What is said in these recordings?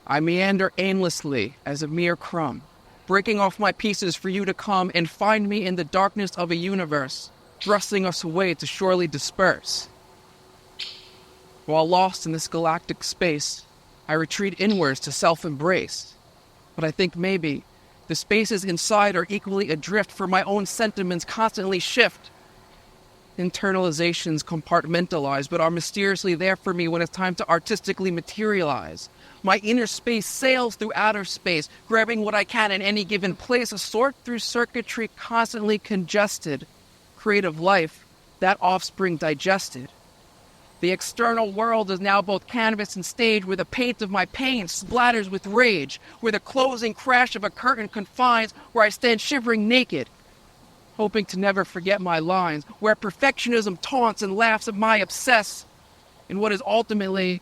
I meander aimlessly as a mere crumb, breaking off my pieces for you to come and find me in the darkness of a universe, thrusting us away to surely disperse. While lost in this galactic space, I retreat inwards to self-embrace. But I think maybe the spaces inside are equally adrift, for my own sentiments constantly shift. Internalizations compartmentalize, but are mysteriously there for me when it's time to artistically materialize. My inner space sails through outer space, grabbing what I can in any given place, a sort through circuitry constantly congested. Creative life, that offspring digested. The external world is now both canvas and stage, where the paint of my pain splatters with rage, where the closing crash of a curtain confines, where I stand shivering naked, hoping to never forget my lines, where perfectionism taunts and laughs at my obsess in what is ultimately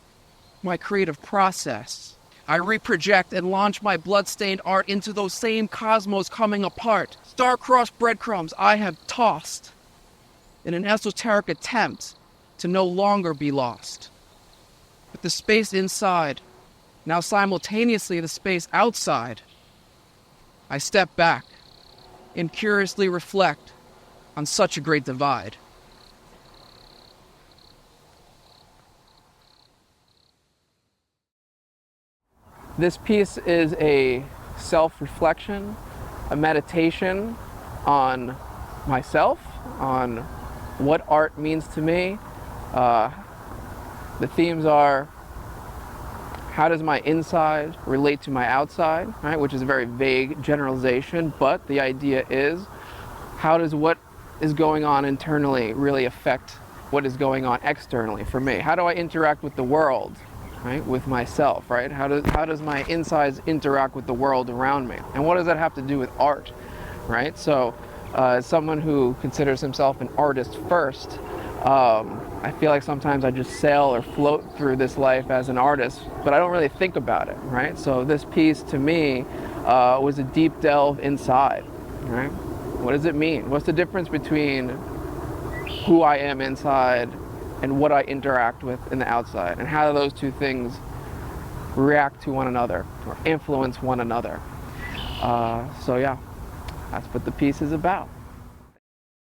my creative process. I reproject and launch my blood-stained art into those same cosmos coming apart. Star-crossed breadcrumbs I have tossed in an esoteric attempt to no longer be lost. But the space inside, now simultaneously the space outside, I step back and curiously reflect on such a great divide. This piece is a self-reflection, a meditation on myself, on what art means to me. The themes are, how does my inside relate to my outside, right? Which is a very vague generalization, but the idea is, how does what is going on internally really affect what is going on externally for me? How do I interact with the world, right? With myself, right? How does my insides interact with the world around me? And what does that have to do with art, right? So, as someone who considers himself an artist first, I feel like sometimes I just sail or float through this life as an artist, but I don't really think about it, right? So this piece to me was a deep delve inside, right? What does it mean? What's the difference between who I am inside and what I interact with in the outside? And how do those two things react to one another or influence one another? So yeah, that's what the piece is about.